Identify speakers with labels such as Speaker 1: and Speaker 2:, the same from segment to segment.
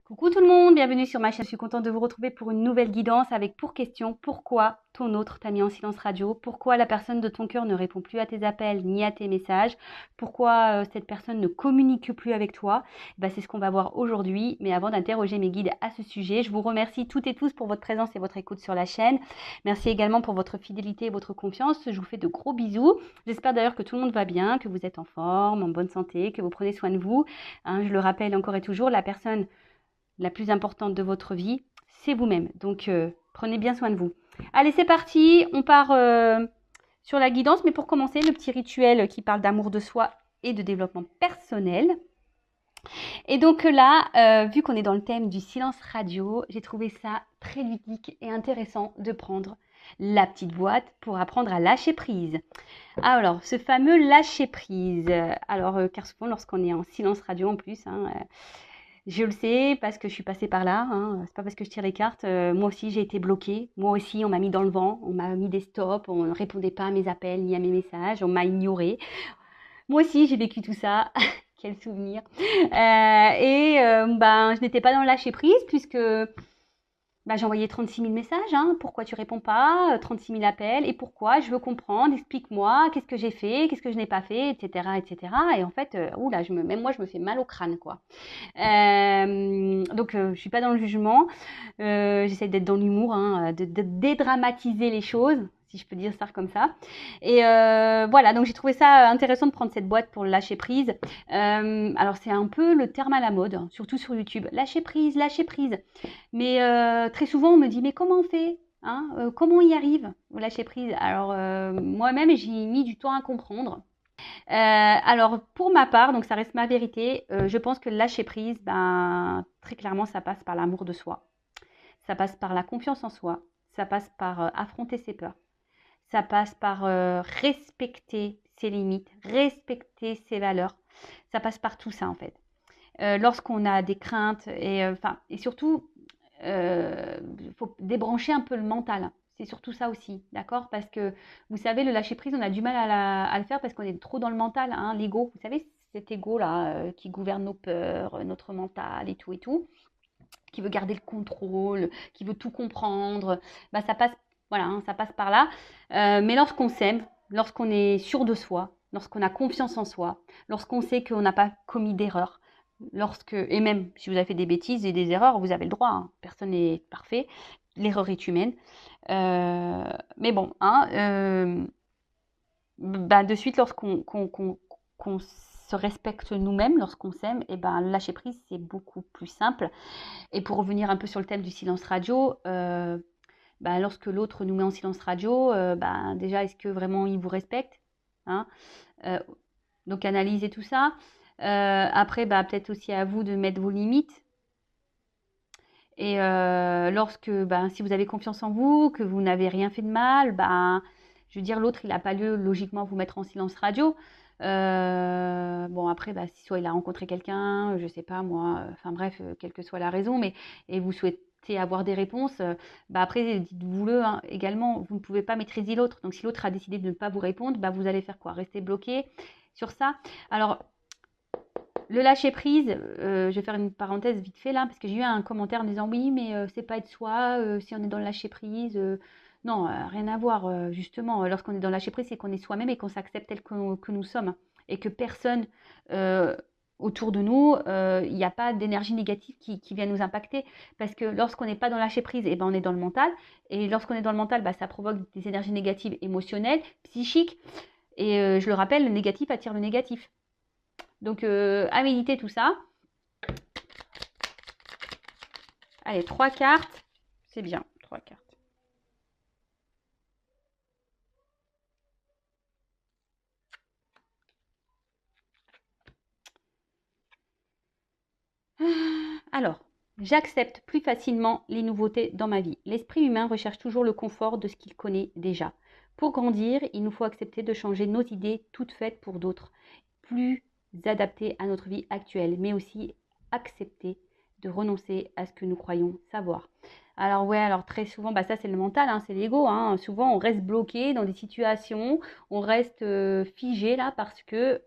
Speaker 1: Coucou tout le monde, bienvenue sur ma chaîne. Je suis contente de vous retrouver pour une nouvelle guidance avec pour question pourquoi ton autre t'a mis en silence radio, pourquoi la personne de ton cœur ne répond plus à tes appels ni à tes messages, pourquoi cette personne ne communique plus avec toi. C'est ce qu'on va voir aujourd'hui. Mais avant d'interroger mes guides à ce sujet, je vous remercie toutes et tous pour votre présence et votre écoute sur la chaîne. Merci également pour votre fidélité et votre confiance. Je vous fais de gros bisous. J'espère d'ailleurs que tout le monde va bien, que vous êtes en forme, en bonne santé, que vous prenez soin de vous. Je le rappelle encore et toujours, la personne la plus importante de votre vie, c'est vous-même. Donc, prenez bien soin de vous. Allez, c'est parti. On part sur la guidance. Mais pour commencer, le petit rituel qui parle d'amour de soi et de développement personnel. Et donc là, vu qu'on est dans le thème du silence radio, j'ai trouvé ça très ludique et intéressant de prendre la petite boîte pour apprendre à lâcher prise. Alors, ce fameux lâcher prise. Car souvent, lorsqu'on est en silence radio en plus, je le sais parce que je suis passée par là, c'est pas parce que je tire les cartes. Moi aussi, j'ai été bloquée. Moi aussi, on m'a mis dans le vent, on m'a mis des stops, on ne répondait pas à mes appels ni à mes messages, on m'a ignorée. Moi aussi, j'ai vécu tout ça. Quel souvenir. Je n'étais pas dans le lâcher prise puisque j'ai envoyé 36 000 messages. Pourquoi tu réponds pas? 36 000 appels. Et pourquoi? Je veux comprendre. Explique-moi. Qu'est-ce que j'ai fait? Qu'est-ce que je n'ai pas fait? Etc. etc. Et en fait, même moi, je me fais mal au crâne, quoi. Je suis pas dans le jugement. J'essaie d'être dans l'humour, de dédramatiser les choses, si je peux dire ça comme ça. Et voilà, donc j'ai trouvé ça intéressant de prendre cette boîte pour le lâcher prise. Alors c'est un peu le terme à la mode, surtout sur YouTube. Lâcher prise, lâcher prise. Mais très souvent on me dit mais comment on fait? Comment on y arrive au lâcher prise? Alors moi-même j'ai mis du temps à comprendre. Alors pour ma part, donc ça reste ma vérité, je pense que lâcher prise, très clairement ça passe par l'amour de soi. Ça passe par la confiance en soi. Ça passe par affronter ses peurs. Ça passe par respecter ses limites, respecter ses valeurs. Ça passe par tout ça en fait. Lorsqu'on a des craintes et surtout, faut débrancher un peu le mental. C'est surtout ça aussi, d'accord? Parce que vous savez, le lâcher prise, on a du mal à le faire parce qu'on est trop dans le mental, l'ego. Vous savez, cet ego là qui gouverne nos peurs, notre mental et tout, qui veut garder le contrôle, qui veut tout comprendre. Ça passe, voilà, ça passe par là. Mais lorsqu'on s'aime, lorsqu'on est sûr de soi, lorsqu'on a confiance en soi, lorsqu'on sait qu'on n'a pas commis d'erreur, et même si vous avez fait des bêtises et des erreurs, vous avez le droit, personne n'est parfait, l'erreur est humaine. Mais bon, de suite, qu'on se respecte nous-mêmes, lorsqu'on s'aime, lâcher prise, c'est beaucoup plus simple. Et pour revenir un peu sur le thème du silence radio, lorsque l'autre nous met en silence radio, déjà, est-ce que vraiment il vous respecte, donc analysez tout ça. Après, peut-être aussi à vous de mettre vos limites. Et si vous avez confiance en vous, que vous n'avez rien fait de mal, je veux dire, l'autre, il n'a pas lieu logiquement à vous mettre en silence radio. Après, soit il a rencontré quelqu'un, je sais pas moi, quelle que soit la raison, et vous souhaitez avoir des réponses, après, dites-vous-le également, vous ne pouvez pas maîtriser l'autre. Donc, si l'autre a décidé de ne pas vous répondre, vous allez faire quoi? Rester bloqué sur ça? Alors, le lâcher prise, je vais faire une parenthèse vite fait là, parce que j'ai eu un commentaire en disant oui, mais c'est pas être soi, si on est dans le lâcher prise. Non, rien à voir. Justement, lorsqu'on est dans le lâcher prise, c'est qu'on est soi-même et qu'on s'accepte tel que nous sommes. Et que personne autour de nous, il n'y a pas d'énergie négative qui vient nous impacter. Parce que lorsqu'on n'est pas dans le lâcher prise, on est dans le mental. Et lorsqu'on est dans le mental, ça provoque des énergies négatives émotionnelles, psychiques. Et je le rappelle, le négatif attire le négatif. Donc, à méditer tout ça. Allez, 3 cartes. C'est bien, 3 cartes. Alors, j'accepte plus facilement les nouveautés dans ma vie. L'esprit humain recherche toujours le confort de ce qu'il connaît déjà. Pour grandir, il nous faut accepter de changer nos idées toutes faites pour d'autres, plus adaptées à notre vie actuelle, mais aussi accepter de renoncer à ce que nous croyons savoir. Alors très souvent, ça c'est le mental, c'est l'ego. Souvent on reste bloqué dans des situations, on reste figé là parce que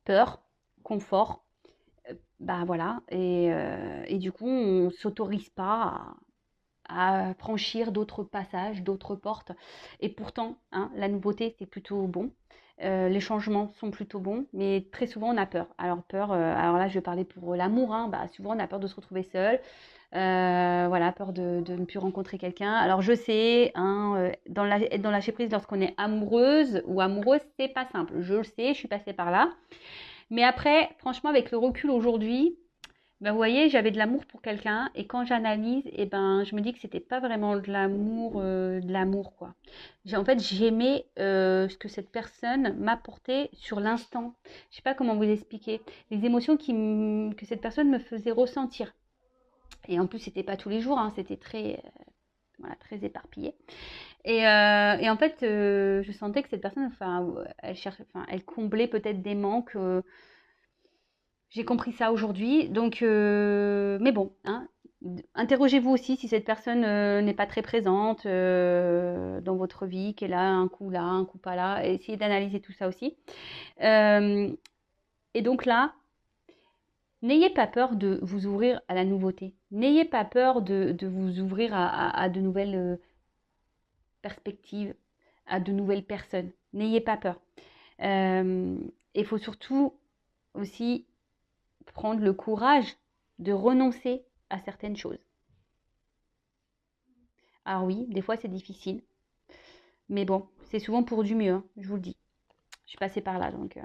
Speaker 1: peur, confort, bah voilà, et du coup, on s'autorise pas à franchir d'autres passages, d'autres portes. Et pourtant, hein, la nouveauté, c'est plutôt bon. Les changements sont plutôt bons, mais très souvent on a peur. Alors peur, alors là je vais parler pour l'amour, hein, bah, souvent on a peur de se retrouver seul, voilà, peur de ne plus rencontrer quelqu'un. Alors je sais, hein, être dans lâcher prise lorsqu'on est amoureuse ou amoureuse, c'est pas simple. Je le sais, je suis passée par là. Mais après, franchement, avec le recul aujourd'hui, ben, vous voyez, j'avais de l'amour pour quelqu'un et quand j'analyse, eh ben, je me dis que c'était pas vraiment de l'amour quoi. En fait, j'aimais ce que cette personne m'apportait sur l'instant. Je sais pas comment vous expliquer. Les émotions que cette personne me faisait ressentir. Et en plus, c'était pas tous les jours, hein, c'était très, voilà, très éparpillé. Et en fait, je sentais que cette personne, enfin, elle comblait peut-être des manques. J'ai compris ça aujourd'hui. Donc, mais bon, hein, interrogez-vous aussi si cette personne n'est pas très présente dans votre vie, qu'elle a un coup là, un coup pas là. Essayez d'analyser tout ça aussi. Euh, et donc là, n'ayez pas peur de vous ouvrir à la nouveauté. N'ayez pas peur de vous ouvrir à de nouvelles perspectives, à de nouvelles personnes. N'ayez pas peur. Il faut surtout aussi prendre le courage de renoncer à certaines choses. Alors oui, des fois c'est difficile, mais bon, c'est souvent pour du mieux, hein, je vous le dis. Je suis passée par là, donc.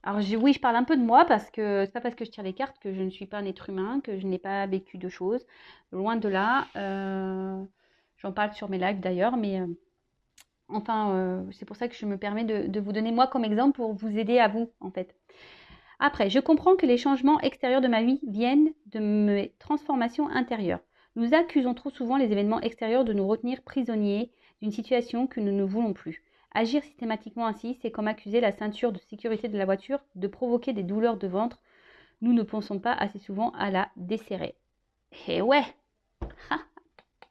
Speaker 1: Alors oui, je parle un peu de moi parce que c'est pas parce que je tire les cartes que je ne suis pas un être humain, que je n'ai pas vécu de choses. Loin de là. J'en parle sur mes lives d'ailleurs, mais enfin, c'est pour ça que je me permets de vous donner moi comme exemple pour vous aider à vous, en fait. Après, je comprends que les changements extérieurs de ma vie viennent de mes transformations intérieures. Nous accusons trop souvent les événements extérieurs de nous retenir prisonniers d'une situation que nous ne voulons plus. Agir systématiquement ainsi, c'est comme accuser la ceinture de sécurité de la voiture de provoquer des douleurs de ventre. Nous ne pensons pas assez souvent à la desserrer. Eh ouais,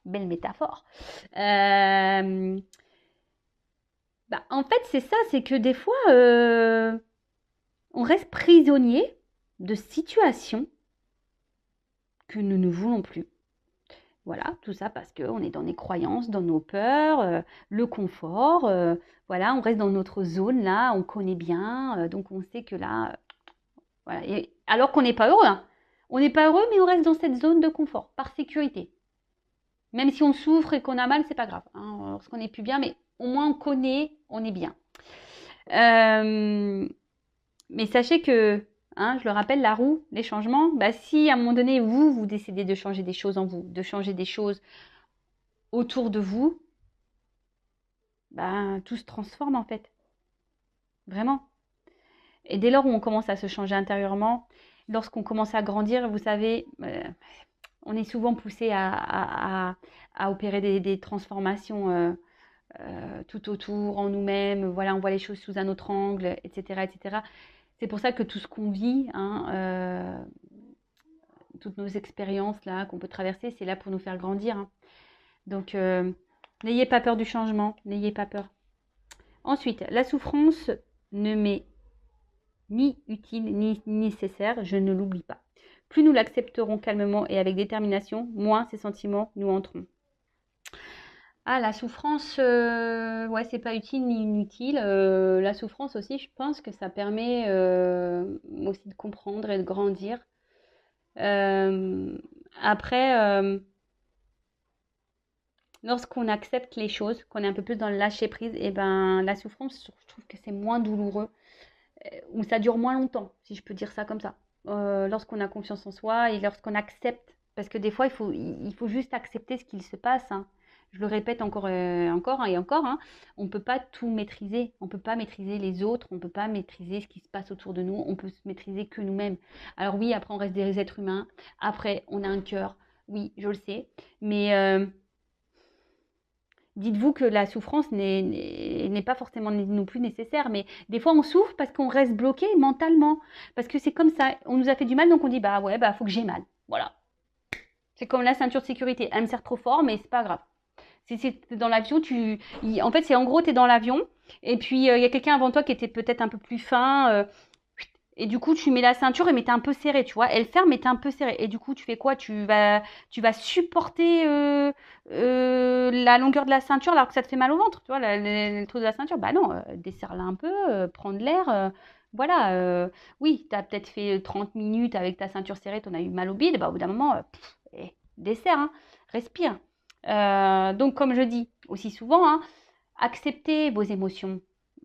Speaker 1: belle métaphore. Bah, en fait, c'est ça, c'est que des fois, on reste prisonnier de situations que nous ne voulons plus. Voilà, tout ça parce qu'on est dans les croyances, dans nos peurs, le confort. Voilà, on reste dans notre zone là, on connaît bien, donc on sait que là, voilà. Et alors qu'on n'est pas heureux, hein. On n'est pas heureux, mais on reste dans cette zone de confort, par sécurité. Même si on souffre et qu'on a mal, c'est pas grave, hein, lorsqu'on n'est plus bien, mais au moins on connaît, on est bien. Mais sachez que, hein, je le rappelle, la roue, les changements, bah, si à un moment donné, vous décidez de changer des choses en vous, de changer des choses autour de vous, bah, tout se transforme en fait. Vraiment. Et dès lors où on commence à se changer intérieurement, lorsqu'on commence à grandir, vous savez, on est souvent poussé à opérer des transformations tout autour, en nous-mêmes. Voilà, on voit les choses sous un autre angle, etc., etc. C'est pour ça que tout ce qu'on vit, hein, toutes nos expériences là qu'on peut traverser, c'est là pour nous faire grandir, hein. Donc, n'ayez pas peur du changement, n'ayez pas peur. Ensuite, la souffrance ne m'est ni utile ni nécessaire, je ne l'oublie pas. Plus nous l'accepterons calmement et avec détermination, moins ces sentiments nous entreront. Ah, la souffrance, ouais, c'est pas utile ni inutile. La souffrance aussi, je pense que ça permet aussi de comprendre et de grandir. Euh, après, lorsqu'on accepte les choses, qu'on est un peu plus dans le lâcher prise, et ben la souffrance, je trouve que c'est moins douloureux, ou ça dure moins longtemps, si je peux dire ça comme ça. Lorsqu'on a confiance en soi et lorsqu'on accepte, parce que des fois il faut juste accepter ce qu'il se passe, hein. Je le répète encore, encore et encore, hein. On ne peut pas tout maîtriser, on ne peut pas maîtriser les autres, on ne peut pas maîtriser ce qui se passe autour de nous, on peut se maîtriser que nous-mêmes. Alors oui, après on reste des êtres humains, après on a un cœur, oui, je le sais, mais dites-vous que la souffrance n'est pas forcément non plus nécessaire, mais des fois on souffre parce qu'on reste bloqué mentalement, parce que c'est comme ça, on nous a fait du mal, donc on dit bah ouais, bah faut que j'ai mal, voilà. C'est comme la ceinture de sécurité, elle me sert trop fort, mais c'est pas grave. Si c'est dans l'avion, en fait c'est en gros t'es dans l'avion, et puis il y a quelqu'un avant toi qui était peut-être un peu plus fin, Et du coup, tu mets la ceinture, mais t'es un peu serré, tu vois. Elle ferme, mais t'es un peu serré. Et du coup, tu fais quoi? Tu vas supporter la longueur de la ceinture alors que ça te fait mal au ventre, tu vois, le truc de la ceinture. Bah non, desserre-la un peu, prends de l'air. Voilà. Oui, t'as peut-être fait 30 minutes avec ta ceinture serrée, t'en as eu mal au bide. Bah au bout d'un moment, desserre, hein, respire. Donc, comme je dis aussi souvent, hein, acceptez vos émotions,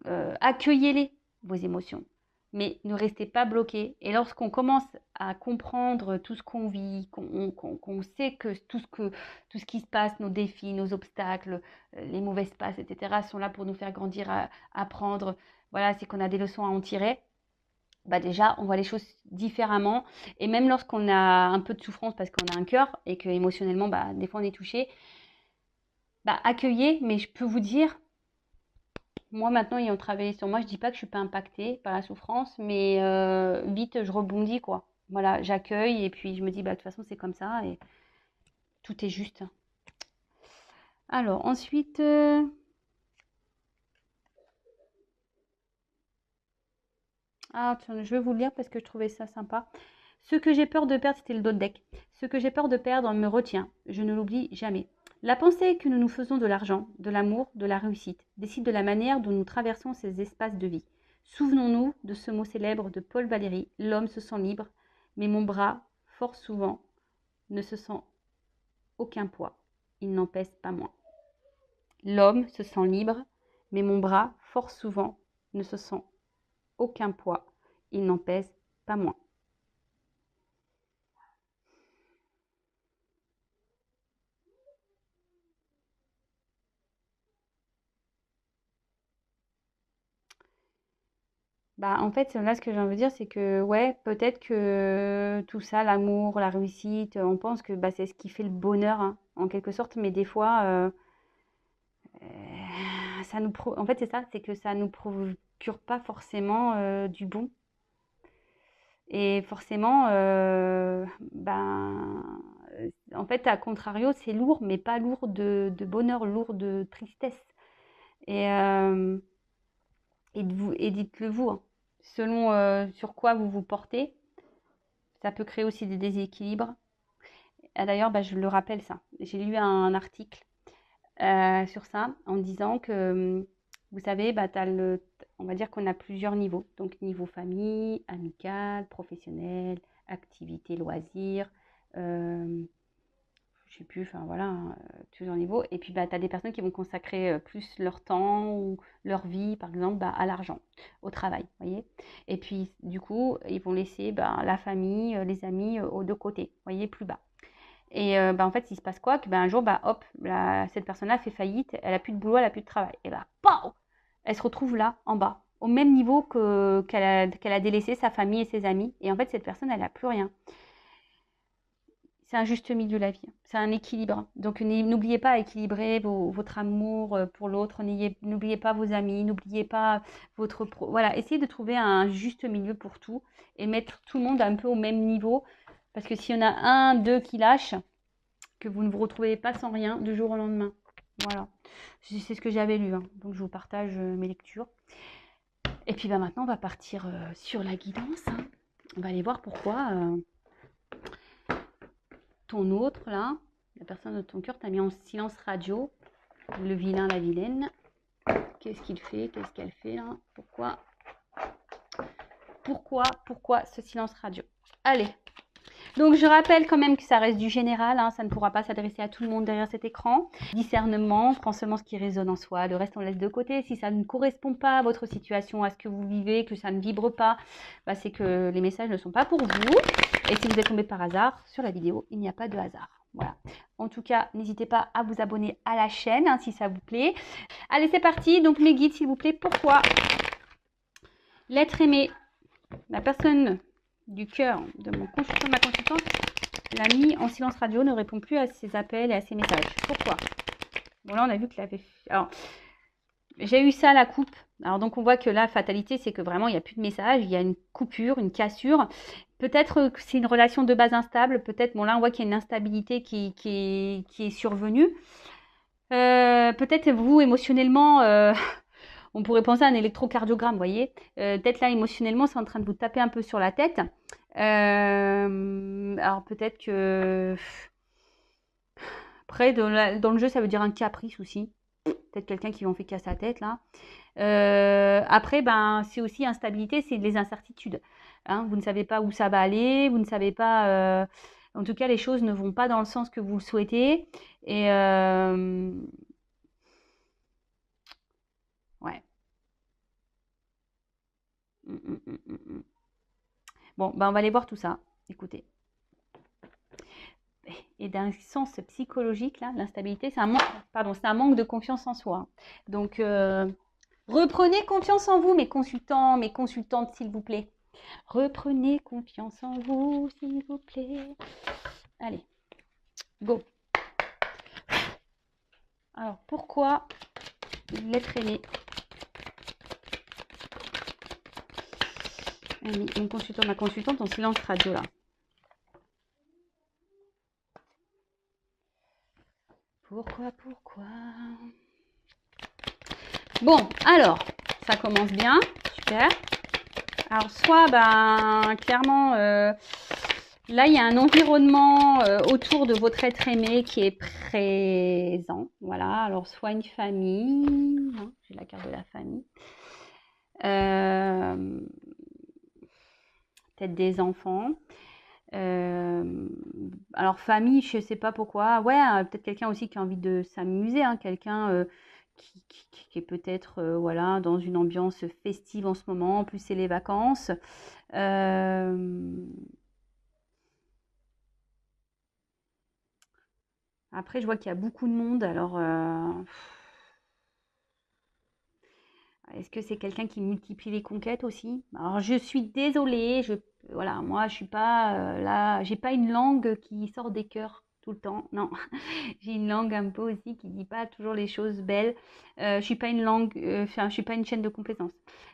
Speaker 1: accueillez-les, vos émotions, mais ne restez pas bloqués. Et lorsqu'on commence à comprendre tout ce qu'on vit, qu'on sait que tout ce qui se passe, nos défis, nos obstacles, les mauvaises passes, etc., sont là pour nous faire grandir, apprendre, voilà, c'est qu'on a des leçons à en tirer. Bah déjà, on voit les choses différemment. Et même lorsqu'on a un peu de souffrance parce qu'on a un cœur et que émotionnellement, bah, des fois on est touché, bah, accueillez, mais je peux vous dire, moi, maintenant, ayant travaillé sur moi, je dis pas que je suis pas impactée par la souffrance, mais vite, je rebondis, quoi. Voilà, j'accueille et puis je me dis, bah, de toute façon, c'est comme ça et tout est juste. Alors, ensuite, tiens, je vais vous le lire parce que je trouvais ça sympa. Ce que j'ai peur de perdre, c'était le dos de deck. Ce que j'ai peur de perdre me retient. Je ne l'oublie jamais. La pensée que nous nous faisons de l'argent, de l'amour, de la réussite, décide de la manière dont nous traversons ces espaces de vie. Souvenons-nous de ce mot célèbre de Paul Valéry, l'homme se sent libre, mais mon bras, fort souvent, ne se sent aucun poids. Il n'en pèse pas moins. L'homme se sent libre, mais mon bras, fort souvent, ne se sent aucun poids. Il n'en pèse pas moins. Bah, en fait, là, ce que j'ai envie de dire, c'est que, ouais, peut-être que tout ça, l'amour, la réussite, on pense que bah, c'est ce qui fait le bonheur, hein, en quelque sorte, mais des fois, en fait, c'est ça, c'est que ça nous procure pas forcément du bon. Et forcément, en fait, à contrario, c'est lourd, mais pas lourd de bonheur, lourd de tristesse. Et, euh, et dites-le vous, hein, selon sur quoi vous vous portez, ça peut créer aussi des déséquilibres. Ah, d'ailleurs, bah, je le rappelle ça. J'ai lu un article sur ça en disant que, vous savez, bah, on va dire qu'on a plusieurs niveaux. Donc, niveau famille, amical, professionnel, activité, loisirs, euh, je sais plus, enfin voilà, hein, plusieurs niveaux. Et puis, bah, tu as des personnes qui vont consacrer plus leur temps ou leur vie, par exemple, bah, à l'argent, au travail, voyez. Et puis, du coup, ils vont laisser bah, la famille, les amis aux deux côtés, voyez, plus bas. Et bah, en fait, il se passe quoi? Que bah, un jour, bah, hop, cette personne-là fait faillite, elle a plus de boulot, elle a plus de travail. Et bah, pow! Elle se retrouve là, en bas, au même niveau qu'elle a délaissé sa famille et ses amis. Et en fait, cette personne, elle n'a plus rien. C'est un juste milieu la vie, c'est un équilibre. Donc n'oubliez pas à équilibrer votre amour pour l'autre, n'oubliez pas vos amis, n'oubliez pas Voilà, essayez de trouver un juste milieu pour tout et mettre tout le monde un peu au même niveau. Parce que s'il y en a un, deux qui lâchent, que vous ne vous retrouvez pas sans rien du jour au lendemain. Voilà, c'est ce que j'avais lu, hein. Donc je vous partage mes lectures. Et puis bah, maintenant, on va partir sur la guidance, hein. On va aller voir pourquoi ton autre, là, la personne de ton cœur, t'a mis en silence radio. Le vilain, la vilaine. Qu'est-ce qu'il fait? Qu'est-ce qu'elle fait, là? Pourquoi ce silence radio? Allez. Donc, je rappelle quand même que ça reste du général, hein, ça ne pourra pas s'adresser à tout le monde derrière cet écran. Discernement, prends seulement ce qui résonne en soi, le reste on laisse de côté. Si ça ne correspond pas à votre situation, à ce que vous vivez, que ça ne vibre pas, bah, c'est que les messages ne sont pas pour vous. Et si vous êtes tombé par hasard sur la vidéo, il n'y a pas de hasard. Voilà. En tout cas, n'hésitez pas à vous abonner à la chaîne, hein, si ça vous plaît. Allez, c'est parti. Donc, mes guides, s'il vous plaît, pourquoi l'être aimé, la personne du cœur de ma consultante, l'a mis en silence radio, ne répond plus à ses appels et à ses messages. Pourquoi? Bon, là, on a vu qu'il avait fait... Alors, j'ai eu ça à la coupe. Alors, donc, on voit que la fatalité, c'est que vraiment, il n'y a plus de message. Il y a une coupure, une cassure. Peut-être que c'est une relation de base instable. Peut-être, bon, là, on voit qu'il y a une instabilité qui est survenue. Peut-être vous, émotionnellement... On pourrait penser à un électrocardiogramme, vous voyez. Peut-être là, émotionnellement, c'est en train de vous taper un peu sur la tête. Alors peut-être que... Après, dans le jeu, ça veut dire un caprice aussi. Peut-être quelqu'un qui en fait qu'à sa tête, là. Après, ben, c'est aussi instabilité, c'est les incertitudes. Hein. Vous ne savez pas où ça va aller, vous ne savez pas... En tout cas, les choses ne vont pas dans le sens que vous le souhaitez. Et... ouais. Bon, ben, on va aller voir tout ça. Écoutez. Et d'un sens psychologique, là, l'instabilité, c'est un manque de confiance en soi. Donc, reprenez confiance en vous, mes consultants, mes consultantes, s'il vous plaît. Reprenez confiance en vous, s'il vous plaît. Allez, go. Alors, pourquoi l'être aimé? Mon consultant, ma consultante en silence radio, là. Pourquoi? Bon, alors, ça commence bien, super. Alors, soit, ben, clairement, là, il y a un environnement autour de votre être aimé qui est présent. Voilà, alors, soit une famille, hein, j'ai la carte de la famille. Peut-être des enfants. Alors, famille, je ne sais pas pourquoi. Ouais, peut-être quelqu'un aussi qui a envie de s'amuser, hein, quelqu'un qui est peut-être voilà, dans une ambiance festive en ce moment. En plus, c'est les vacances. Après, je vois qu'il y a beaucoup de monde. Alors, est-ce que c'est quelqu'un qui multiplie les conquêtes aussi? Alors, je suis désolée. Voilà, moi, je suis pas là. J'ai pas une langue qui sort des cœurs tout le temps. Non, j'ai une langue un peu aussi qui dit pas toujours les choses belles. Je suis pas une langue. Enfin, je suis pas une chaîne de complaisance.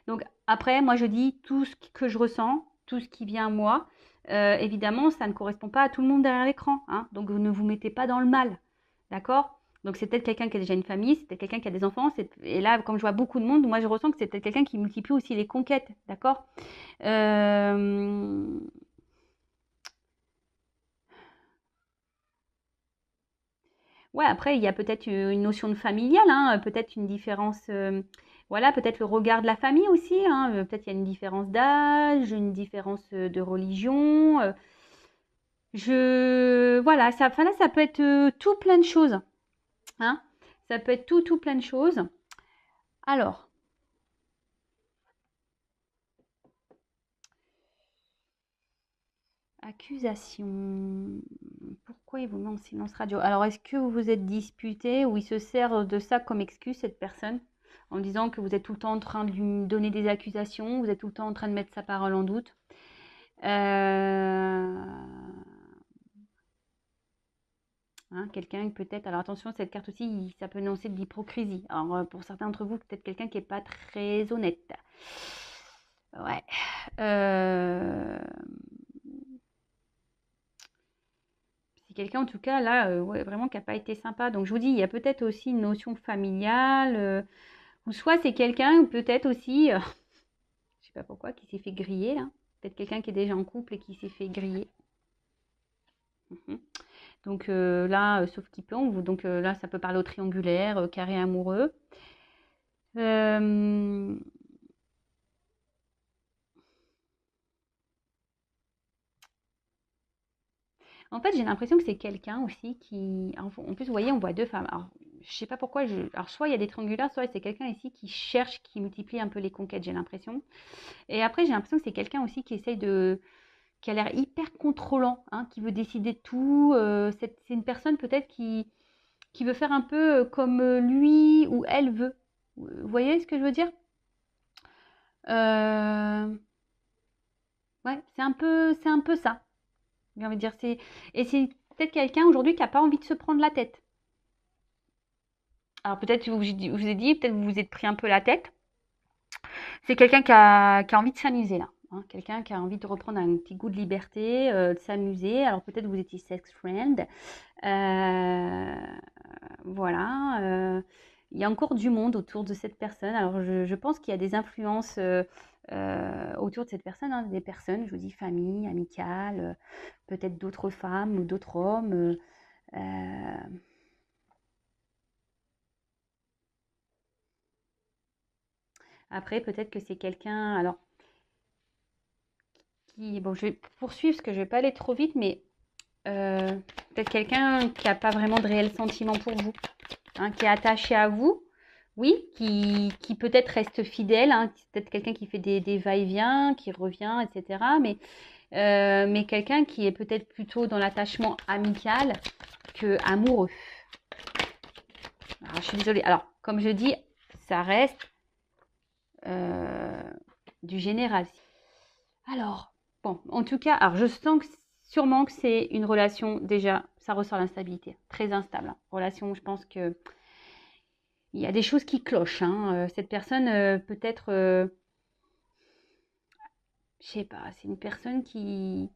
Speaker 1: Donc après, moi, je dis tout ce que je ressens, tout ce qui vient à moi. Évidemment, ça ne correspond pas à tout le monde derrière l'écran, hein. Donc, ne vous mettez pas dans le mal. D'accord? Donc, c'est peut-être quelqu'un qui a déjà une famille, c'est peut-être quelqu'un qui a des enfants. Et là, comme je vois beaucoup de monde, moi, je ressens que c'est peut-être quelqu'un qui multiplie aussi les conquêtes. D'accord? Ouais, après, il y a peut-être une notion de familial, hein, peut-être une différence, voilà, peut-être le regard de la famille aussi, hein, peut-être il y a une différence d'âge, une différence de religion. Voilà, enfin là, ça peut être tout plein de choses, hein. Ça peut être tout plein de choses. Alors, accusation. Pourquoi il vous met en silence radio? Alors, est-ce que vous vous êtes disputé ou il se sert de ça comme excuse, cette personne, en disant que vous êtes tout le temps en train de lui donner des accusations, vous êtes tout le temps en train de mettre sa parole en doute? Hein, quelqu'un peut-être, alors attention, cette carte aussi, ça peut annoncer de l'hypocrisie. Alors, pour certains d'entre vous, peut-être quelqu'un qui n'est pas très honnête. Ouais. C'est quelqu'un, en tout cas, là, ouais, vraiment qui n'a pas été sympa. Donc, je vous dis, il y a peut-être aussi une notion familiale, ou soit c'est quelqu'un, peut-être aussi, je sais pas pourquoi, qui s'est fait griller, là. Peut-être quelqu'un qui est déjà en couple et qui s'est fait griller. Donc là, sauf qui plombe, donc là, ça peut parler au triangulaire, carré amoureux. En fait, j'ai l'impression que c'est quelqu'un aussi qui... En plus, vous voyez, on voit deux femmes. Alors, je sais pas pourquoi. Alors, soit il y a des triangulaires, soit c'est quelqu'un ici qui cherche, qui multiplie un peu les conquêtes, j'ai l'impression. Et après, j'ai l'impression que c'est quelqu'un aussi qui essaye de... qui a l'air hyper contrôlant, hein, qui veut décider de tout. C'est une personne peut-être qui veut faire un peu comme lui ou elle veut. Vous voyez ce que je veux dire? Ouais, c'est un peu ça. J'ai envie de dire, et c'est peut-être quelqu'un aujourd'hui qui n'a pas envie de se prendre la tête. Alors peut-être que vous ai dit, peut-être vous vous êtes pris un peu la tête. C'est quelqu'un qui a envie de s'amuser là, hein. Quelqu'un qui a envie de reprendre un petit goût de liberté, de s'amuser. Alors peut-être vous étiez sex friend. Voilà. il y a encore du monde autour de cette personne. Alors, je pense qu'il y a des influences autour de cette personne, hein, des personnes, je vous dis famille, amicale, peut-être d'autres femmes ou d'autres hommes. Euh, Après, peut-être que c'est quelqu'un, alors, bon, je vais poursuivre parce que je vais pas aller trop vite, mais peut-être quelqu'un qui n'a pas vraiment de réel sentiment pour vous, hein, qui est attaché à vous, oui, qui peut-être reste fidèle, hein, peut-être quelqu'un qui fait des va-et-vient, qui revient, etc. Mais quelqu'un qui est peut-être plutôt dans l'attachement amical que amoureux. Alors, je suis désolée. Alors, comme je dis, ça reste euh, du général. Alors, bon, en tout cas, alors je sens que sûrement que c'est une relation, déjà, ça ressort l'instabilité, très instable, hein. Relation, je pense que il y a des choses qui clochent, hein. Cette personne, peut-être, je sais pas, c'est une personne qui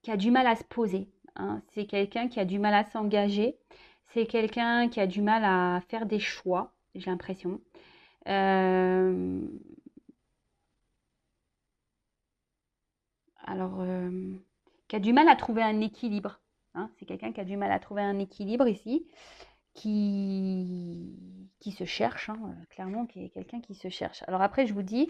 Speaker 1: a du mal à se poser, hein. C'est quelqu'un qui a du mal à s'engager. C'est quelqu'un qui a du mal à faire des choix, j'ai l'impression. Euh, alors, qui a du mal à trouver un équilibre, hein. C'est quelqu'un qui a du mal à trouver un équilibre ici, qui se cherche, hein, clairement, qui est quelqu'un qui se cherche. Alors après, je vous dis,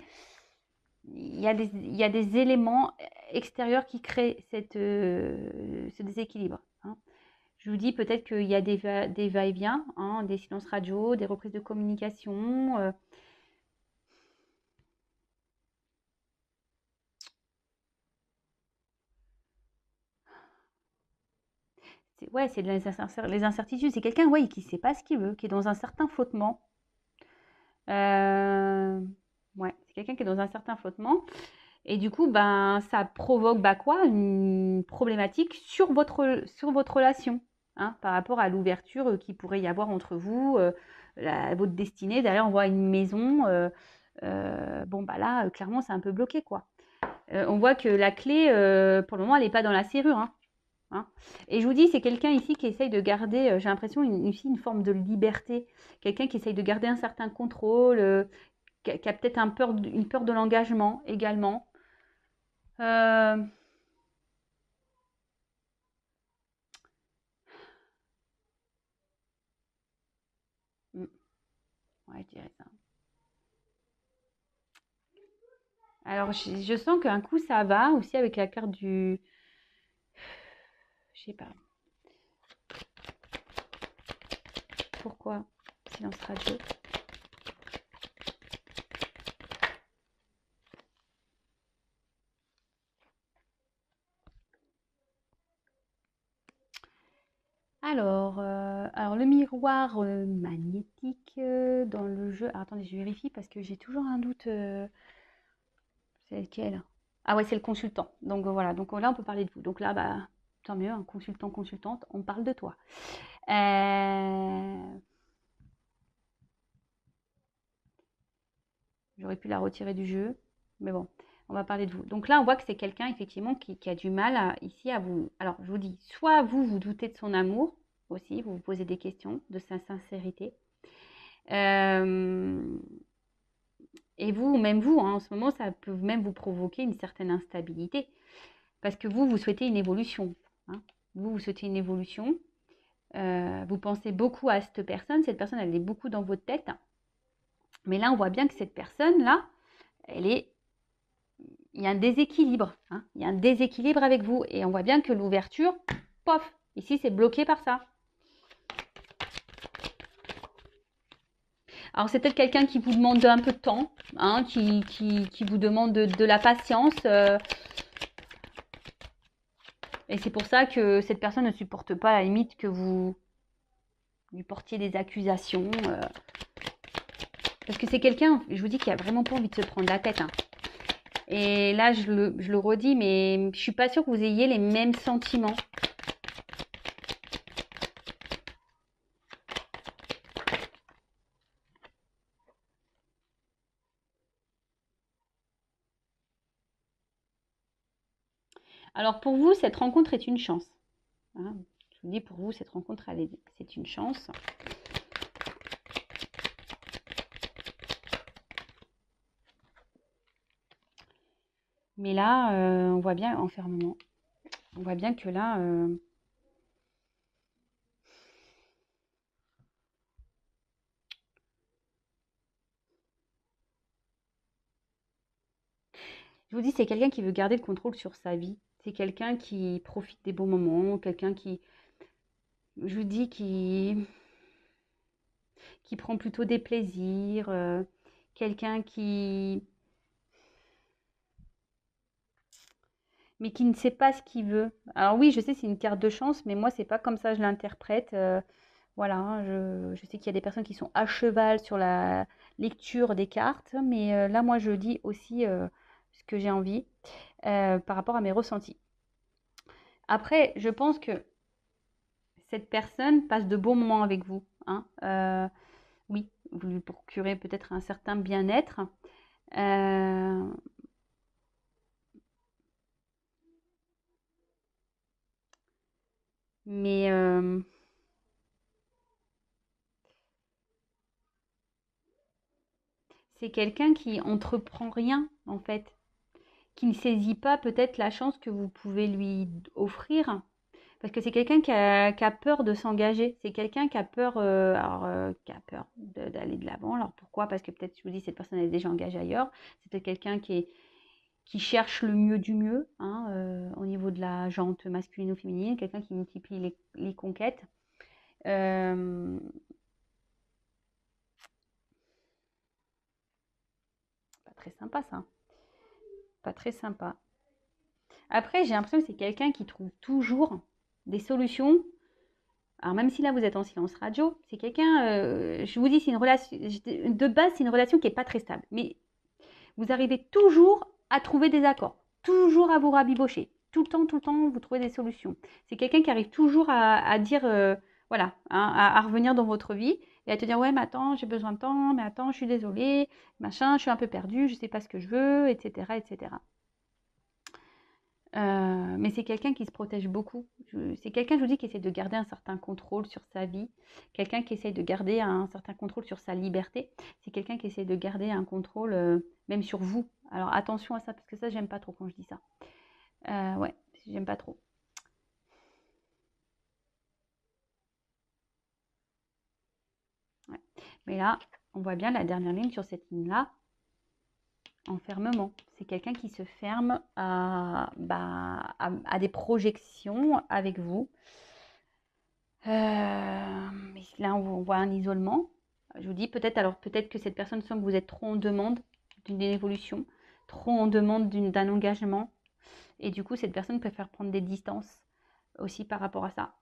Speaker 1: il y a des éléments extérieurs qui créent ce déséquilibre, hein. Je vous dis peut-être qu'il y a des va-et-vient, hein, des silences radio, des reprises de communication. Ouais, c'est les incertitudes. C'est quelqu'un, ouais, qui ne sait pas ce qu'il veut, qui est dans un certain flottement. Euh, ouais, c'est quelqu'un qui est dans un certain flottement. Et du coup, ben, ça provoque bah, quoi? Une problématique sur votre relation, hein, par rapport à l'ouverture qu'il pourrait y avoir entre vous, votre destinée. D'ailleurs, on voit une maison. Bon, bah là, clairement, c'est un peu bloqué, quoi. On voit que la clé, pour le moment, elle n'est pas dans la serrure, hein, hein. Et je vous dis, c'est quelqu'un ici qui essaye de garder, j'ai l'impression, une forme de liberté. Quelqu'un qui essaye de garder un certain contrôle, qui a peut-être une peur de l'engagement également. Euh, mm, ouais, je dirais ça. Alors, je sens qu'un coup, ça va aussi avec la carte du... Je sais pas. Pourquoi? Silence radio. Alors le miroir magnétique dans le jeu. Ah, attendez, je vérifie parce que j'ai toujours un doute. C'est lequel? Ah ouais, c'est le consultant. Donc voilà, donc là on peut parler de vous. Donc là, bah, tant mieux, un consultant, consultante, on parle de toi. Euh, J'aurais pu la retirer du jeu, mais bon, on va parler de vous. Donc là, on voit que c'est quelqu'un effectivement qui a du mal ici à vous. Alors, je vous dis, soit vous vous doutez de son amour aussi, vous vous posez des questions de sa sincérité. Euh, et vous, même vous, hein, en ce moment, ça peut même vous provoquer une certaine instabilité. Parce que vous souhaitez une évolution, hein. Vous souhaitez une évolution. Vous pensez beaucoup à cette personne, elle est beaucoup dans votre tête. Mais là, on voit bien que cette personne-là, elle est il y a un déséquilibre, hein. Il y a un déséquilibre avec vous. Et on voit bien que l'ouverture, pof, ici c'est bloqué par ça. Alors c'est peut-être quelqu'un qui vous demande un peu de temps, hein, qui vous demande de la patience. Et c'est pour ça que cette personne ne supporte pas à la limite que vous lui portiez des accusations. Parce que c'est quelqu'un, je vous dis, qui a vraiment pas envie de se prendre la tête, hein. Et là, je le redis, mais je suis pas sûre que vous ayez les mêmes sentiments. Alors pour vous, cette rencontre est une chance, hein. Je vous dis, pour vous, cette rencontre, c'est une chance. Mais là, on voit bien, enfermement, on voit bien que là, je vous dis, c'est quelqu'un qui veut garder le contrôle sur sa vie. C'est quelqu'un qui profite des bons moments, quelqu'un qui, je vous dis, qui prend plutôt des plaisirs, quelqu'un qui, mais qui ne sait pas ce qu'il veut. Alors oui, je sais, c'est une carte de chance, mais moi, c'est pas comme ça que je l'interprète. Voilà, hein, je sais qu'il y a des personnes qui sont à cheval sur la lecture des cartes, mais là, moi, je dis aussi ce que j'ai envie par rapport à mes ressentis. Après, je pense que cette personne passe de bons moments avec vous, hein. Oui, vous lui procurez peut-être un certain bien-être. Euh, mais c'est quelqu'un qui entreprend rien, en fait, qui ne saisit pas peut-être la chance que vous pouvez lui offrir. Parce que c'est quelqu'un qui a peur de s'engager. C'est quelqu'un qui a peur, qui a peur d'aller de l'avant. Alors pourquoi? Parce que peut-être, je vous dis, cette personne est déjà engagée ailleurs. C'est peut-être quelqu'un qui cherche le mieux du mieux, hein, au niveau de la jante masculine ou féminine. Quelqu'un qui multiplie les conquêtes. Euh, Pas très sympa ça. Pas très sympa. Après, j'ai l'impression que c'est quelqu'un qui trouve toujours des solutions. Alors même si là vous êtes en silence radio, c'est quelqu'un, je vous dis, c'est une relation, de base c'est une relation qui n'est pas très stable. Mais vous arrivez toujours à trouver des accords, toujours à vous rabibocher. Tout le temps, vous trouvez des solutions. C'est quelqu'un qui arrive toujours à dire, voilà, hein, à revenir dans votre vie et à te dire, ouais, mais attends, j'ai besoin de temps, mais attends, je suis désolée, machin, je suis un peu perdue, je ne sais pas ce que je veux, etc., etc. Mais c'est quelqu'un qui se protège beaucoup. C'est quelqu'un, je vous dis, qui essaie de garder un certain contrôle sur sa vie. Quelqu'un qui essaie de garder un certain contrôle sur sa liberté. C'est quelqu'un qui essaie de garder un contrôle même sur vous. Alors attention à ça, parce que ça, j'aime pas trop quand je dis ça. Ouais, j'aime pas trop. Ouais. Mais là, on voit bien la dernière ligne sur cette ligne-là. Enfermement. C'est quelqu'un qui se ferme à des projections avec vous. Mais là, on voit un isolement. Je vous dis peut-être, alors peut-être que cette personne sent que vous êtes trop en demande d'une évolution, trop en demande d'un engagement. Et du coup, cette personne préfère prendre des distances aussi par rapport à ça.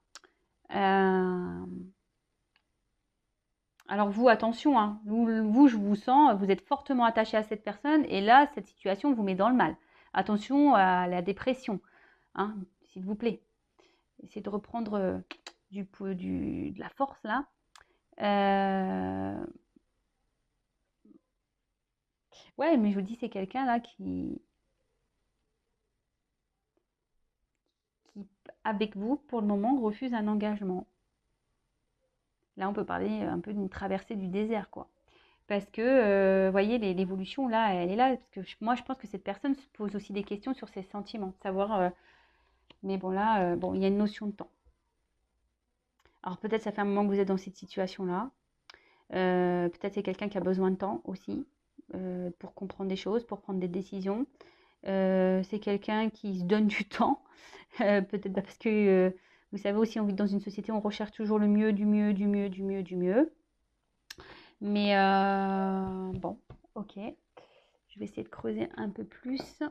Speaker 1: Alors vous, attention, hein, vous, je vous sens, vous êtes fortement attaché à cette personne. Et là, cette situation vous met dans le mal. Attention à la dépression, hein, s'il vous plaît. Essayez de reprendre de la force là. Euh, Ouais, mais je vous dis, c'est quelqu'un là qui, avec vous, pour le moment, refuse un engagement. Là, on peut parler un peu d'une traversée du désert, quoi. Parce que, vous voyez, l'évolution, là, elle est là. Parce que moi, je pense que cette personne se pose aussi des questions sur ses sentiments. Savoir, mais bon, là, bon, il y a une notion de temps. Alors, peut-être ça fait un moment que vous êtes dans cette situation-là. Peut-être c'est quelqu'un qui a besoin de temps aussi pour comprendre des choses, pour prendre des décisions. C'est quelqu'un qui se donne du temps, peut-être parce que vous savez aussi, on vit dans une société où on recherche toujours le mieux, du mieux, du mieux, du mieux, du mieux. Mais bon, ok. Je vais essayer de creuser un peu plus.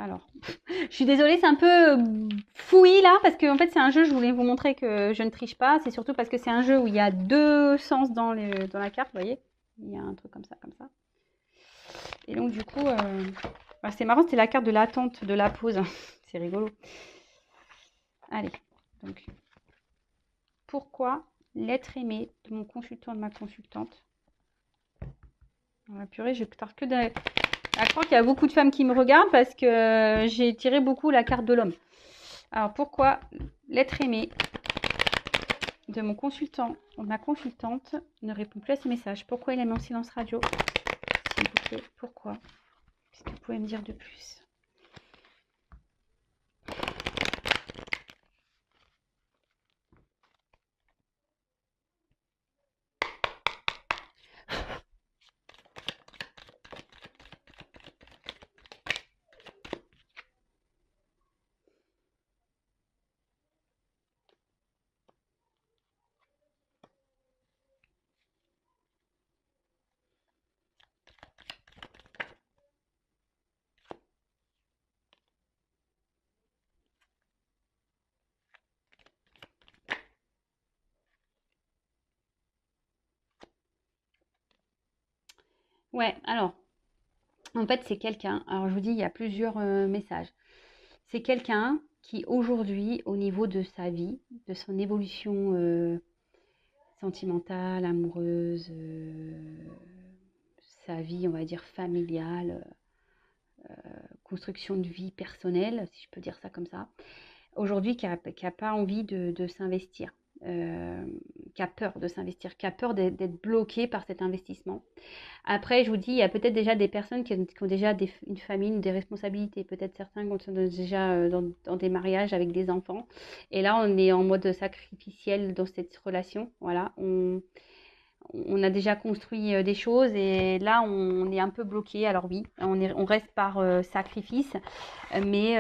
Speaker 1: Alors, je suis désolée, c'est un peu fouillis là, parce que en fait c'est un jeu, je voulais vous montrer que je ne triche pas. C'est surtout parce que c'est un jeu où il y a deux sens dans la carte, vous voyez. Il y a un truc comme ça, comme ça. Et donc du coup, c'est marrant, c'est la carte de l'attente, de la pause. C'est rigolo. Allez, donc, pourquoi l'être aimé de mon consultant, de ma consultante? Purée, je pars que de... Je crois qu'il y a beaucoup de femmes qui me regardent parce que j'ai tiré beaucoup la carte de l'homme. Alors, pourquoi l'être aimé de mon consultant ou ma consultante ne répond plus à ses messages? Pourquoi il a mis en silence radio? S'il vous plaît, pourquoi? Est-ce que vous pouvez me dire de plus? Ouais, alors, en fait, c'est quelqu'un. Alors, je vous dis, il y a plusieurs messages. C'est quelqu'un qui, aujourd'hui, au niveau de sa vie, de son évolution sentimentale, amoureuse, sa vie, on va dire, familiale, construction de vie personnelle, si je peux dire ça comme ça, aujourd'hui, qui a pas envie de s'investir, qui a peur de s'investir, qui a peur d'être bloqué par cet investissement. Après, je vous dis, il y a peut-être déjà des personnes qui ont déjà une famille ou des responsabilités. Peut-être certains qui sont déjà dans des mariages avec des enfants. Et là, on est en mode sacrificiel dans cette relation. Voilà, on a déjà construit des choses et là, on est un peu bloqué. Alors oui, on reste par sacrifice. Mais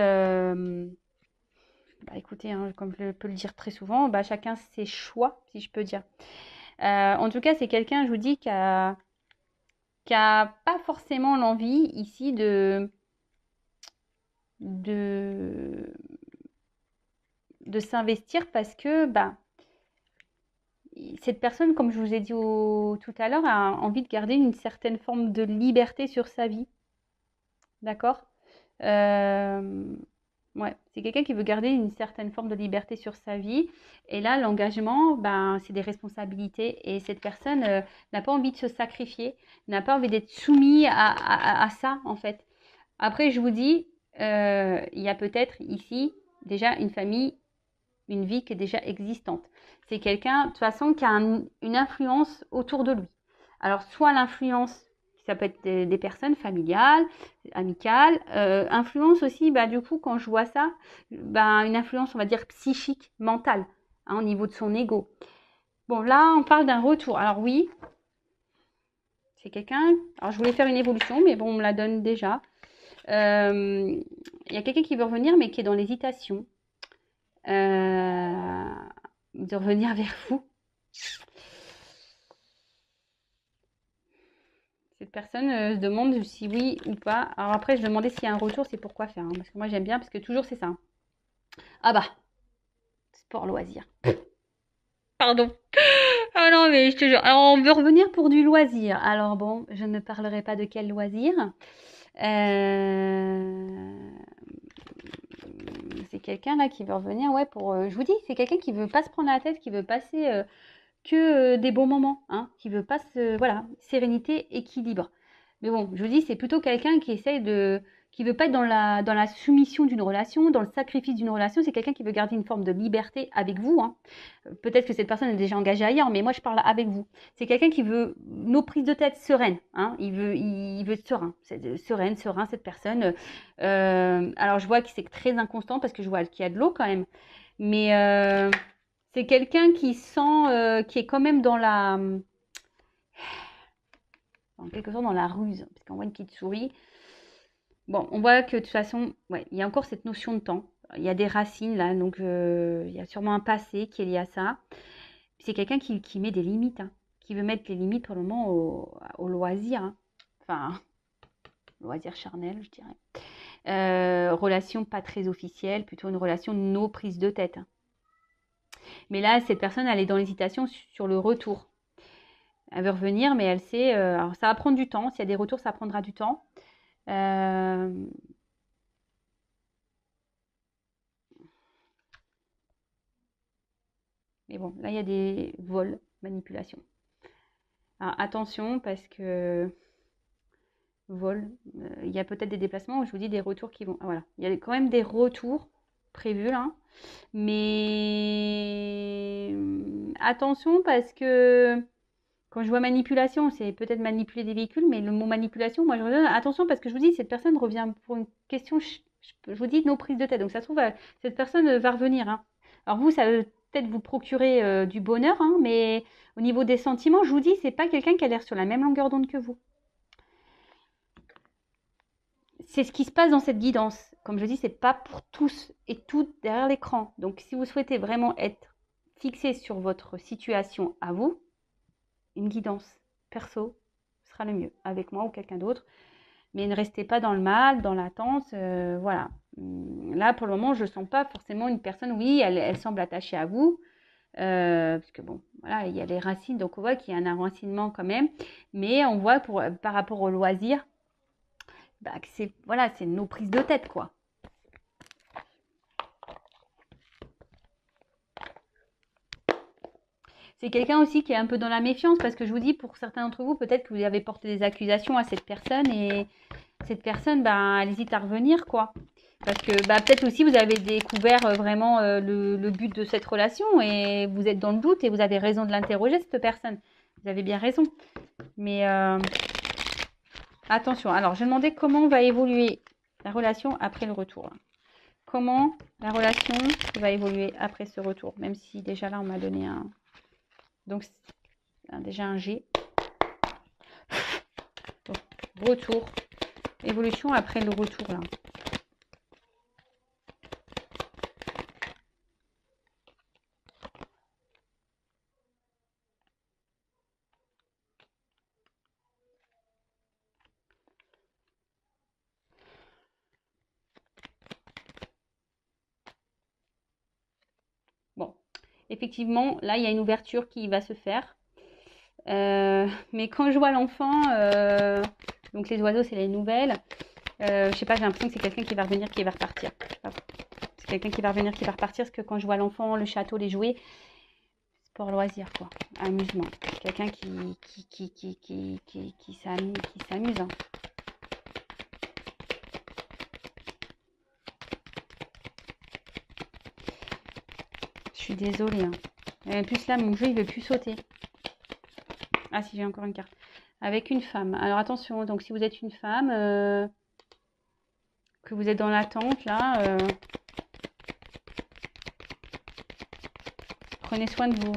Speaker 1: bah, écoutez, hein, comme je peux le dire très souvent, bah, chacun ses choix, si je peux dire. En tout cas, c'est quelqu'un, je vous dis, qui a pas forcément l'envie ici de, de s'investir parce que bah, cette personne, comme je vous ai dit tout à l'heure, a envie de garder une certaine forme de liberté sur sa vie. D'accord? Ouais, c'est quelqu'un qui veut garder une certaine forme de liberté sur sa vie. Et là, l'engagement, ben, c'est des responsabilités. Et cette personne n'a pas envie de se sacrifier, n'a pas envie d'être soumis à ça, en fait. Après, je vous dis, il y a peut-être ici déjà une famille, une vie qui est déjà existante. C'est quelqu'un, de toute façon, qui a une influence autour de lui. Alors, soit l'influence, ça peut être des personnes familiales, amicales, influence aussi, bah, du coup, quand je vois ça, bah, une influence, on va dire, psychique, mentale, hein, au niveau de son ego. Bon, là, on parle d'un retour. Alors oui, c'est quelqu'un, alors je voulais faire une évolution, mais bon, on me la donne déjà. Il y a quelqu'un qui veut revenir, mais qui est dans l'hésitation de revenir vers vous. Cette personne se demande si oui ou pas. Alors après, je demandais s'il y a un retour, c'est pourquoi faire. Hein, parce que moi, j'aime bien, parce que toujours, c'est ça. Hein. Ah bah, sport loisir. Pardon. Ah non, mais je te jure. Alors, on veut revenir pour du loisir. Alors bon, je ne parlerai pas de quel loisir. C'est quelqu'un là qui veut revenir, ouais, pour. Je vous dis, c'est quelqu'un qui veut pas se prendre la tête, qui veut passer que des bons moments, hein, qui veut pas voilà, sérénité, équilibre. Mais bon, je vous dis, c'est plutôt quelqu'un qui essaye qui veut pas être dans la soumission d'une relation, dans le sacrifice d'une relation. C'est quelqu'un qui veut garder une forme de liberté avec vous. Hein. Peut-être que cette personne est déjà engagée ailleurs, mais moi je parle avec vous. C'est quelqu'un qui veut nos prises de tête sereines. Hein. Il veut être serein, serein cette personne. Alors je vois que c'est très inconstant parce que je vois qu'il y a de l'eau quand même, mais c'est quelqu'un qui sent, qui est quand même en quelque sorte dans la ruse, parce qu'on voit une petite souris. Bon, on voit que de toute façon, ouais, il y a encore cette notion de temps. Il y a des racines là, donc il y a sûrement un passé qui est lié à ça. C'est quelqu'un qui met des limites, hein, qui veut mettre les limites pour le moment au loisir. Hein. Enfin, loisir charnel, je dirais. Relation pas très officielle, plutôt une relation no prise de tête. Hein. Mais là, cette personne, elle est dans l'hésitation sur le retour. Elle veut revenir, mais elle sait. Alors, ça va prendre du temps. S'il y a des retours, ça prendra du temps. Euh, mais bon, là, il y a des vols, manipulations. Alors, attention, parce que vol, il y a peut-être des déplacements où je vous dis des retours qui vont. Ah, voilà, il y a quand même des retours prévu là. Mais attention parce que quand je vois manipulation, c'est peut-être manipuler des véhicules, mais le mot manipulation, moi je redonne attention parce que je vous dis, cette personne revient pour une question, je vous dis, nos prises de tête. Donc ça se trouve, cette personne va revenir. Hein. Alors vous, ça va peut-être vous procurer du bonheur, hein, mais au niveau des sentiments, je vous dis, c'est pas quelqu'un qui a l'air sur la même longueur d'onde que vous. C'est ce qui se passe dans cette guidance. Comme je dis, c'est pas pour tous et toutes derrière l'écran. Donc si vous souhaitez vraiment être fixé sur votre situation à vous, une guidance perso sera le mieux, avec moi ou quelqu'un d'autre. Mais ne restez pas dans le mal, dans l'attente, voilà. Là, pour le moment, je ne sens pas forcément une personne, oui, elle semble attachée à vous, parce que bon, voilà, il y a les racines, donc on voit qu'il y a un enracinement quand même, mais on voit par rapport au loisir, bah, que c'est voilà, c'est nos prises de tête, quoi. C'est quelqu'un aussi qui est un peu dans la méfiance, parce que je vous dis, pour certains d'entre vous, peut-être que vous avez porté des accusations à cette personne, et cette personne, bah, elle hésite à revenir, quoi. Parce que bah, peut-être aussi vous avez découvert vraiment le but de cette relation et vous êtes dans le doute et vous avez raison de l'interroger, cette personne. Vous avez bien raison. Mais attention, alors je demandais comment va évoluer la relation après le retour. Comment la relation va évoluer après ce retour, même si déjà là on m'a donné un... Donc déjà un G. Donc, retour. Évolution après le retour là. Bon, effectivement, là, il y a une ouverture qui va se faire. Mais quand je vois l'enfant, donc les oiseaux, c'est les nouvelles. Je sais pas, j'ai l'impression que c'est quelqu'un qui va revenir, qui va repartir. C'est quelqu'un qui va revenir, qui va repartir, parce que quand je vois l'enfant, le château, les jouets, sport loisir, quoi. Amusement. Quelqu'un qui s'amuse. Hein. Je suis désolée. Hein. Et en plus, là, mon jeu, il veut plus sauter. Ah, si, j'ai encore une carte. Avec une femme. Alors, attention, donc si vous êtes une femme, que vous êtes dans l'attente, là, prenez soin de vous.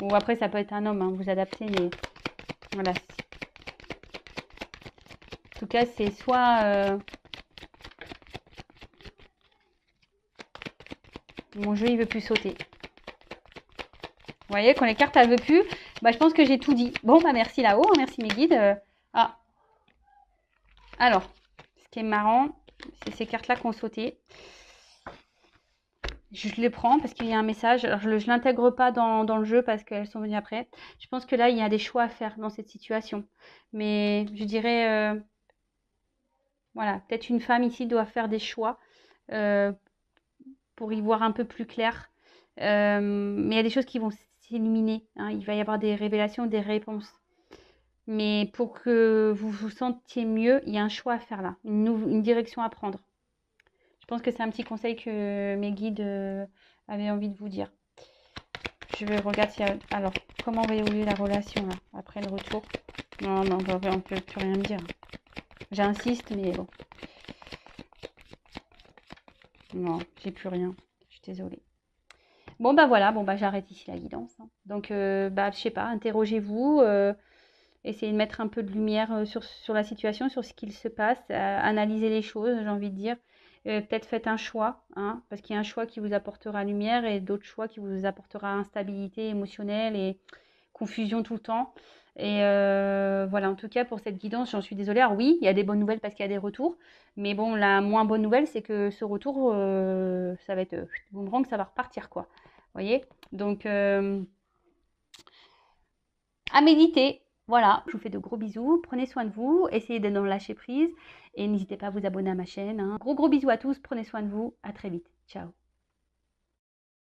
Speaker 1: Ou après, ça peut être un homme, hein, vous adaptez, mais voilà. En tout cas, c'est soit... mon jeu, il veut plus sauter. Vous voyez, quand les cartes, elles veulent plus, bah, je pense que j'ai tout dit. Bon, bah, merci là-haut, hein, merci mes guides. Ah. Alors, ce qui est marrant, c'est ces cartes-là qui ont sauté. Je les prends parce qu'il y a un message. Alors, je ne l'intègre pas dans le jeu parce qu'elles sont venues après. Je pense que là, il y a des choix à faire dans cette situation. Mais je dirais, voilà, peut-être une femme ici doit faire des choix pour y voir un peu plus clair. Mais il y a des choses qui vont s'illuminer. Hein. Il va y avoir des révélations, des réponses. Mais pour que vous vous sentiez mieux, il y a un choix à faire là, une direction à prendre. Je pense que c'est un petit conseil que mes guides avaient envie de vous dire. Je vais regarder si... Alors, comment va évoluer la relation là, après le retour? Non, on ne peut plus rien dire. J'insiste, mais bon. Non, j'ai plus rien. Je suis désolée. Bon, bah voilà, bon, bah j'arrête ici la guidance. Hein. Donc, bah, je sais pas, interrogez-vous. Essayez de mettre un peu de lumière sur la situation, sur ce qu'il se passe. Analysez les choses, j'ai envie de dire. Peut-être faites un choix, hein, parce qu'il y a un choix qui vous apportera lumière et d'autres choix qui vous apportera instabilité émotionnelle et confusion tout le temps. Et voilà, en tout cas pour cette guidance, j'en suis désolée. Alors oui, il y a des bonnes nouvelles parce qu'il y a des retours, mais bon, la moins bonne nouvelle, c'est que ce retour, ça va être boomerang, ça va repartir, quoi. Vous voyez? Donc, à méditer. Voilà, je vous fais de gros bisous, prenez soin de vous, essayez d'être dans le lâcher prise et n'hésitez pas à vous abonner à ma chaîne. Hein. Gros bisous à tous, prenez soin de vous, à très vite, ciao.